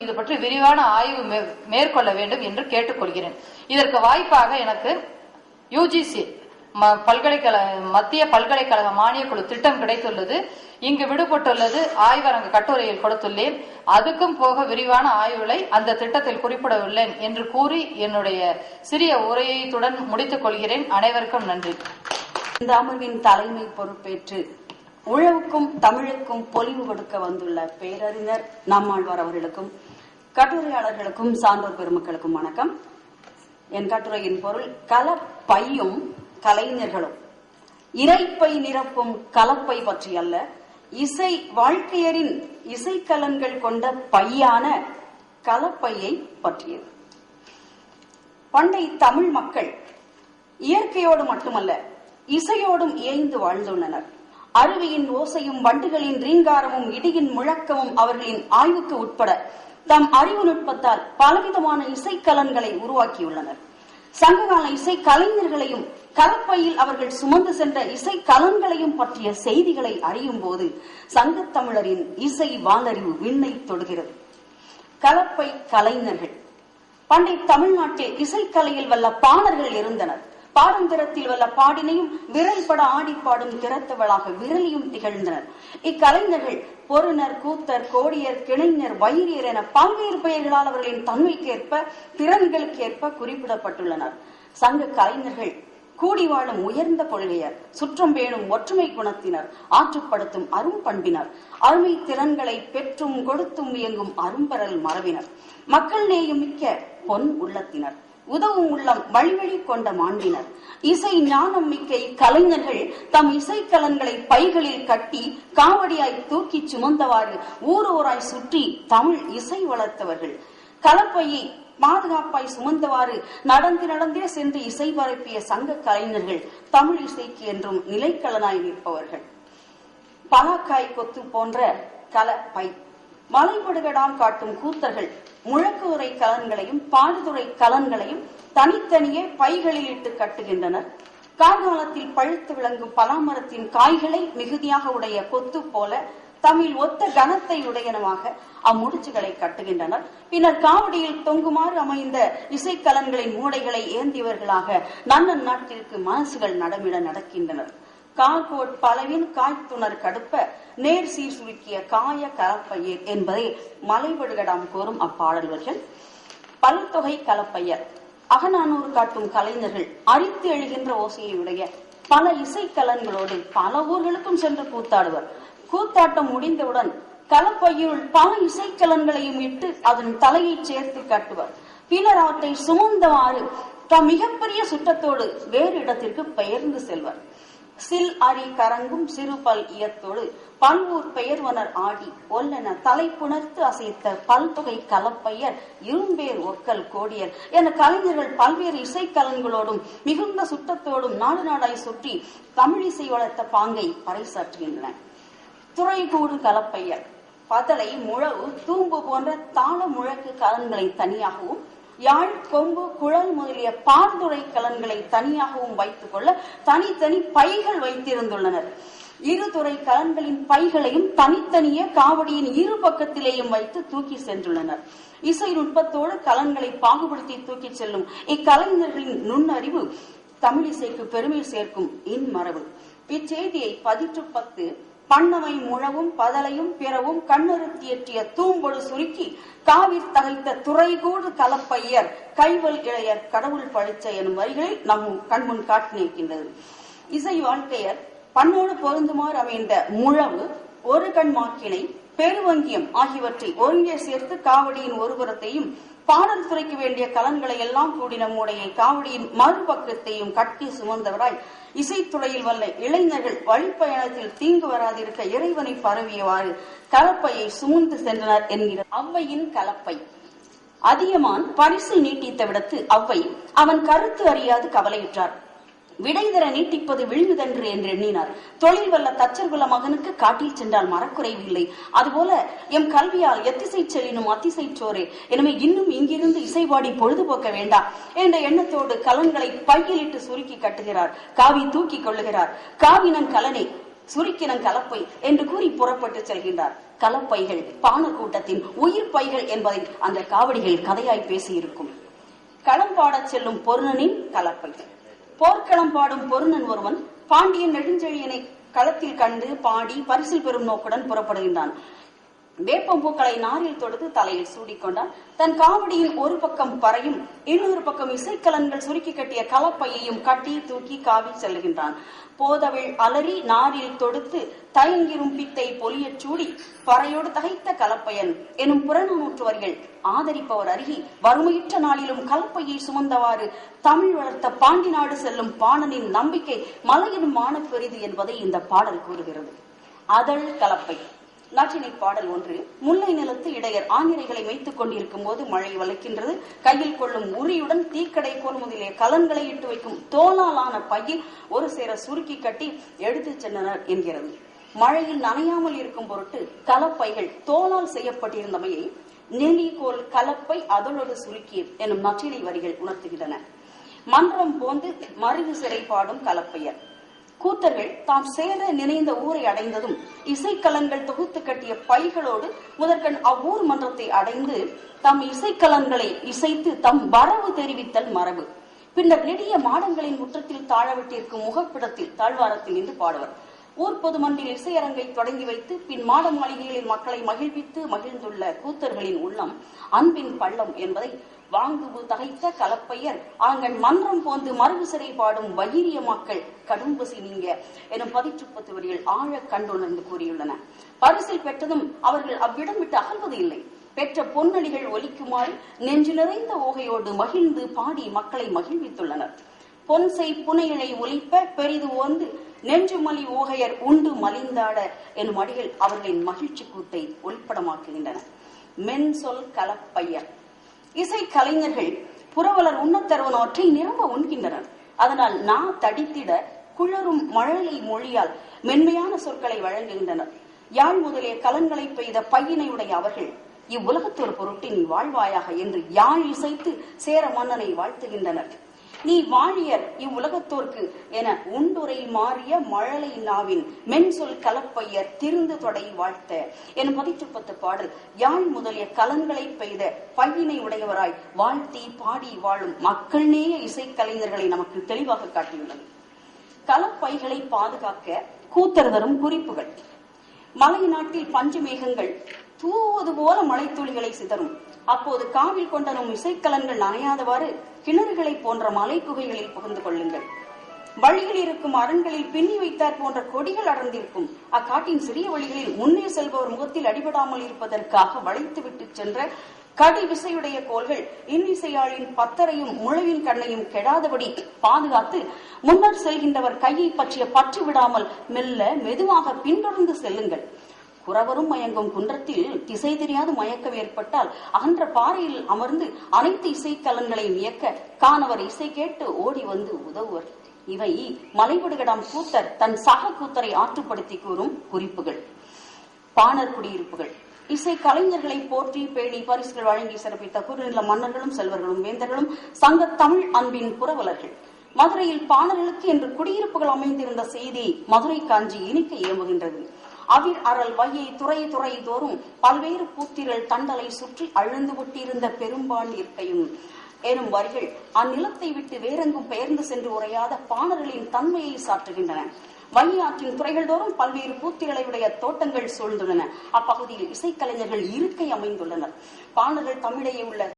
இது பற்றி விரிவான ஆய்வு மேற்கொள்ள வேண்டும் என்று கேட்டுக்கொள்கிறேன். இதற்கு வாய்ப்பாக எனக்கு யுஜிசி மத்திய பல்கலைக்கழக மானியக்குழு திட்டம் கிடைத்துள்ளது. இங்கு விடுபட்டுள்ளது ஆய்வரங்க கட்டுரையில் கொடுத்துள்ளேன். அதுக்கும் போக விரிவான ஆய்வுகளை அந்த திட்டத்தில் குறிப்பிடவில்லை என்று கூறி என்னுடைய சிறிய உரையுடன் முடித்துக் கொள்கிறேன். அனைவருக்கும் நன்றி. இந்த அமர்வின் தலைமை பொறுப்பேற்று உழவுக்கும் தமிழுக்கும் பொலிவு கொடுக்க வந்துள்ள பேரறிஞர் நம்மாழ்வார் அவர்களுக்கும் கட்டுரையாளர்களுக்கும் சான்றோர் பெருமக்களுக்கும் வணக்கம். என் கட்டுரையின் பொருள் கலப்பையும் கலைஞர்களும். இறைப்பை நிரப்பும் கலப்பை பற்றி அல்ல, இசை வாழ்க்கையரின் இசைக்கலன்கள் கொண்ட பையான கலப்பையை பற்றியது. பண்டை தமிழ் மக்கள் இயற்கையோடு மட்டுமல்ல இசையோடும் இயைந்து வாழ்ந்துள்ளனர். அருவியின் ஓசையும் வண்டுகளின் ரீங்காரமும் இடியின் முழக்கமும் அவர்களின் ஆய்வுக்கு உட்பட தம் அறிவு நுட்பத்தால் பலவிதமான இசைக்கலன்களை உருவாக்கியுள்ளனர். சங்ககால இசை கலைஞர்களையும் கலப்பையில் அவர்கள் சுமந்து சென்ற இசை கலன்களையும் பற்றிய செய்திகளை அறியும் போது சங்கத்தமிழரின் இசை வாலறிவு விண்ணை தொடுகிறது. கலப்பை கலைஞர்கள். பண்டை தமிழ்நாட்டில் இசைக்கலையில் வல்ல பாணர்கள் இருந்தனர். பாடும் திறத்தில் வல்ல பாடினையும் விரல் பட ஆடி பாடும் திறத்தவளாக விரலியும் திகழ்ந்தனர். இக்கலைஞர்கள் பொருணர், கூத்தர், கோடியர், கிணைஞர், வைரியர் என பல்வேறு பெயர்களால் அவர்களின் தன்மைக்கேற்ப திறன்களுக்கேற்ப குறிப்பிடப்பட்டுள்ளனர். சங்க கலைஞர்கள் கூடி வாழும் உயர்ந்த கொள்கையர், சுற்றம் பேணும் ஒற்றுமை குணத்தினர், ஆற்றுப்படுத்தும் அரும் பண்பினர், அருமை திறன்களை பெற்றும் கொடுத்தும் இயங்கும் அரும்பரல் மரபினர், மக்கள் நேயம் மிக்க பொன் உள்ளத்தினர், உதவும் உள்ளம் வழிவழி கொண்ட மாண்பினர். இசை ஞானம் மிக்க இக்கலைஞர்கள் தம் இசைக்கலன்களை பைகளில் கட்டி காவடியாய் தூக்கி சுமந்தவாறு ஊரோராய் சுற்றி தமிழ் இசை வளர்த்தவர்கள். கலப்பையை பாதுகாப்பாய் சுமந்தவாறு நடந்தே சென்று இசை பரப்பிய சங்க கலைஞர்கள் தமிழ் இசைக்கு என்றும் நிலைக்கலனாய் நிற்பவர்கள். பலாக்காய் கொத்து போன்ற கலப்பை, மலைபடுகடாம் காட்டும் கூத்தர்கள் முழக்கு உரை கலன்களையும் பாடுதுறை கலன்களையும் தனித்தனியே பைகளில் இட்டு கட்டுகின்றனர். கார்காலத்தில் பழுத்து விளங்கும் பலாமரத்தின் காய்களை மிகுதியாக உடைய கொத்து போல தமிழ் ஒத்த கனத்தை உடையனவாக அம்முடிச்சுகளை கட்டுகின்றனர். பின்னர் காவடியில் தொங்குமாறு அமைந்த இசைக்கலன்களின் மூடைகளை ஏந்தியவர்களாக நன்னன் நாட்டிற்கு மனசுகள் நடமிட நடக்கின்றனர். கால்கோட் பலவின் காய்த்துணர் கடுப்ப நேர் சீர் சுருக்கிய காய கலப்பையர் என்பதை மலைபடுகடாம் கோரும் அப்பாடல்கள். பல்தொகை கலப்பையர் அகநானூறு காட்டும் கலைஞர்கள் அரித்து எழுகின்ற ஓசையை உடைய பல இசைக்கலன்களோடு பல ஊர்களுக்கும் சென்று கூத்தாடுவர். கூத்தாட்டம் முடிந்தவுடன் கலப்பையுள் பல இசைக்கலன்களையும் இட்டு அதன் தலையை சேர்த்து காட்டுவர். பின்னர் அவற்றை சுமந்தவாறு தம் மிகப்பெரிய சுற்றத்தோடு வேறு இடத்திற்கு பெயர்ந்து செல்வர். சில் அரி கரங்கும் சிறுபல் இயத்தோடு பல்வூர் பெயர்வனர் ஆடி ஒல்லென தலைப்புணர்த்து அசைத்த பல்தொகை கலப்பையர் இரும்பேர் ஒக்கல் கோடியர் என கலைஞர்கள் பல்வேறு இசைக்கலன்களோடும் மிகுந்த சுற்றத்தோடும் நாடு நாடாய் சுற்றி தமிழிசை வளர்த்த பாங்கை பறைசாற்றுகின்றன. துறைகூடு கலப்பையர் பதலை, முழவு, தூம்பு போன்ற தாள முழக்கு கலன்களை தனியாகவும் யாழ், கொம்பு, குழல் முதலிய பால்துறை கலன்களை தனியாகவும் வைத்துக் கொள்ள தனித்தனி பைகள் வைத்திருந்துள்ளனர். இருதுறை கலன்களின் பைகளையும் தனித்தனியே காவடியின் இரு பக்கத்திலேயும் வைத்து தூக்கி சென்றுள்ளனர். இசை நுட்பத்தோடு கலன்களை பாகுபடுத்தி தூக்கி செல்லும் இக்கலைஞர்களின் நுண்ணறிவு தமிழிசைக்கு பெருமை சேர்க்கும் இன்மரபு. இச்செய்தியை 10 பண்ணவை முழவும் பதலையும் பிறவும் கண்ணறுத்தி ஏற்றிய தூம்பொடு சுருக்கி காவிர் தகைத்த துறைகூடு கலப்பையர் கைவல் இளையர் கடவுள் பழிச்ச எனும் வரிகளில் நம் கண்முன் காட்டி நிற்கின்றது. இசை வாழ்க்கையர் பண்ணோடு பொருந்துமாறு அமைந்த முழவு, ஒரு கண் மாக்கினை, பெருவங்கியம் ஆகியவற்றை ஒருங்கே சேர்த்து காவடியின் ஒருபுறத்தையும் பாடல் துறைக்கு வேண்டிய கலன்களை எல்லாம் கூடின மூடையை காவடியின் மறுபக்கத்தையும் கட்டி சுமந்தவராய் இசைத்துறையில் வல்ல இளைஞர்கள் வழிப்பயணத்தில் தீங்கு வராதிருக்க இறைவனை பரவியவாறு கலப்பையை சுமந்து சென்றனர் என்கிற அவ்வையின் கலப்பை. அதியமான் பரிசு நீட்டித்த விடத்து அவ்வை அவன் கருத்து அறியாது கவலையுற்றார். விடை தர நீட்டிப்பது விழுங்குதன்று என்று எண்ணினார். தொழில் வல்ல தச்சர்குல மகனுக்கு காட்டில் சென்றால் மரக்குறைவில்லை. அதுபோல எம் கல்வியால் எத்திசை செல்லினும் அத்திசை சோரே, எனவே இன்னும் இங்கிருந்து இசைபாடி பொழுதுபோக்க வேண்டாம் என்ற எண்ணத்தோடு கலன்களை பையிலிட்டு சுருக்கி கட்டுகிறார். காவி தூக்கி கொள்ளுகிறார். காவினன் கலனை சுருக்கினன் கலப்பை என்று கூறி புறப்பட்டு செல்கின்றார். கலப்பைகள் பாணர் கூட்டத்தின் உயிர் பைகள் என்பதை அந்த காவடிகள் கதையாய் பேசியிருக்கும். களம் பாடச் செல்லும் பொருணனின் கலப்பை. போர்க்களம் பாடும் பொருணன் ஒருவன் பாண்டியன் நெடுஞ்செழியனை களத்தில் கண்டு பாடி பரிசில் பெறும் நோக்குடன் புறப்படுகின்றான். வேப்பம்பூக்களை நாரில் தொடுத்து தலையில் சூடிக்கொண்டான். தன் காவடியின் ஒரு பக்கம் பறையும் இன்னொரு பக்கம் இசைக்கலன்கள் சுருக்கி கட்டிய கலப்பையையும் கட்டி தூக்கி காவி செல்லுகின்றான். போதவிழ் அலறி நாரில் தொடுத்து தயங்கிரும் பித்தை பொலியச் சூடி பறையோடு தகைத்த கலப்பையன் எனும் புறநானூற்று வரிகள் ஆதரிப்பவர் அருகி வறுமையுற்ற நாளிலும் கலப்பையை சுமந்தவாறு தமிழ் வளர்த்த பாண்டி நாடு செல்லும் பாணனின் நம்பிக்கை மலையிடும் மானப் பெரிது என்பதை இந்த பாடல் கூறுகிறது. அதழ் கலப்பை. நற்றினை பாடல் ஒன்று. முல்லை நிலத்து இடையர் ஆனிரைகளை வைத்துக் கொண்டிருக்கும் போது மழை வளைக்கின்றது. கையில் கொள்ளும் உரியுடன் தீக்கடை கோல் முதலிய கலன்களை இட்டு வைக்கும் தோளாலான பையில் ஒரு சேர சுருக்கி கட்டி எடுத்துச் சென்றனர் என்கிறது. மழையில் நனையாமல் இருக்கும் பொருட்டு கலப்பைகள் தோளால் செய்யப்பட்டிருந்தமையை நெலிகோல் கலப்பை அதனோடு சுருக்கி எனும் நற்றினை வரிகள் உணர்த்துகின்றன. மன்றம் போந்து மருகு சிறை பாடும் கலப்பையர். கூத்தர்கள் தாம் சேர நினைந்த ஊரை அடைந்ததும் இசைக்கலன்கள் தொகுத்து கட்டிய பைகளோடு முதற்கண் அவ்வூர் மன்றத்தை அடைந்து தம் இசைக்கலன்களை இசைத்து தம் வரவு தெரிவித்தல் மரபு. பின்னர் நெடிய மாடங்களின் முற்றத்தில் தாழவிட்டிருக்கும் முகப்பிடத்தில் தாழ்வாரத்தில் நின்று பாடுவர். ஊர் பொதுமன்றில் இசையரங்கை தொடங்கி வைத்து பின் மாட மாளிகைகளில் மக்களை மகிழ்வித்து மகிழ்ந்துள்ள கூத்தர்களின் உள்ளம் அன்பின் பள்ளம் என்பதை வாங்குபு தகைத்த கலப்பையர் ஆங்கன் மன்றம் போந்து மருகு சிறை பாடும் வயிரிய மக்கள் கடும்பசி நீங்க எனும் 10 வரிகள் ஆழ கண்டுணர்ந்து கூறியுள்ளன. பரிசில் பெற்றதும் அவர்கள் அவ்விடம் விட்டு அகல்வது இல்லை. பெற்ற பொன்னடிகள் ஒலிக்குமாறு நெஞ்சு நிறைந்த ஓகையோடு மகிழ்ந்து பாடி மக்களை மகிழ்வித்துள்ளனர். பொன்சை புனையிழை ஒலிப்ப பெரிது ஓர்ந்து நெஞ்சுமலி ஓகையர் உண்டு மலிந்தாட எனும் அடிகள் அவர்களின் மகிழ்ச்சி கூத்தை ஒளிப்படமாக்குகின்றன. மென் சொல் கலப்பையர். இசை கலைஞர்கள் புரவலர் உண்ணத்தருவனவற்றை நிரம்ப உண்கின்றனர். அதனால் நா தடித்திட குளரும் மழலை மொழியால் மென்மையான சொற்களை வழங்குகின்றனர். யாழ் முதலிய கலன்களை பெய்த பையினை உடைய அவர்கள் இவ்வுலகத்தொரு பொருட்டின் வாழ்வாயாக என்று யாழ் இசைத்து சேர மன்னனை வாழ்த்துகின்றனர். நீ வாழியர் இவ்வுலகத்தோர்க்கு என உண்டுரை மாறிய மழலை நாவின் மென் சொல் கலப்பையர் திருந்து தொடை வாழ்த்த எனும் 10 பாடல் யாழ் முதலிய கலன்களை பெய்த பையினை உடையவராய் வாழ்த்தி பாடி வாழும் மக்கள் நேய இசைக்கலைஞர்களை நமக்கு தெளிவாக காட்டியுள்ளது. கலப்பைகளை பாதுகாக்க கூத்தர் தரும் குறிப்புகள். மலை நாட்டில் பஞ்சு மேகங்கள் தூவது போல மலைத்துளிகளை சிதறும். அப்போது காவில் கொண்டனும் இசைக்கலன்கள் நனையாதவாறு கிணறுகளை போன்ற மலை குகைகளில் புகுந்து கொள்ளுங்கள். வழியில் இருக்கும் அரண்களில் பின்னி வைத்தார் போன்ற கொடிகள் அடர்ந்திருக்கும். அக்காட்டின் சிறிய வழிகளில் முன்னே செல்பவர் முகத்தில் அடிபடாமல் இருப்பதற்காக வளைத்து விட்டு சென்ற கடி விசையுடைய கோல்கள் இன்னிசையாளின் பத்தரையும் முழவின் கண்ணையும் கெடாதபடி பாதுகாத்து முன்னர் செல்கின்றவர் கையை பற்றிய பற்று விடாமல் மெல்ல மெதுவாக பின்தொடர்ந்து செல்லுங்கள். குறவரும் மயங்கும் குன்றத்தில் திசை தெரியாது மயக்கம் ஏற்பட்டால் அகன்ற பாறையில் அமர்ந்து அனைத்து இசைக்கலன்களையும் இயக்க காணவர் இசை கேட்டு ஓடி வந்து உதவுவர். இவை மலைபடுகடாம் கூத்தர் தன் சக கூத்தரை ஆற்றுப்படுத்தி கூறும் குறிப்புகள். பாணர் குடியிருப்புகள். இசை கலைஞர்களை போற்றி பேணி பரிசுகள் வழங்கி சிறப்பித்த குறுநில மன்னர்களும் செல்வர்களும் வேந்தர்களும் சங்க தமிழ் அன்பின் புரவலர்கள். மதுரையில் பாணர்களுக்கு என்று குடியிருப்புகள் அமைந்திருந்த செய்தி மதுரை காஞ்சி இனிக்க இயம்புகின்றது. அவிர் அறல் வையை துறை துறை தோறும் பல்வேறு பூத்திரல் தண்டலை சுற்றி அழுந்து விட்டிருந்த பெரும்பான் இருக்கையும் எனும் வரிகள் அந்நிலத்தை விட்டு வேறெங்கும் பெயர்ந்து சென்று உரையாத பாணர்களின் தன்மையை சாற்றுகின்றன. வையாற்றின் துறைகள் தோறும் பல்வேறு பூத்திரளையுடைய தோட்டங்கள் சூழ்ந்துள்ளன. அப்பகுதியில் இசைக்கலைஞர்கள் இருக்கை அமைந்துள்ளனர். பாணர்கள் தமிழையே உள்ள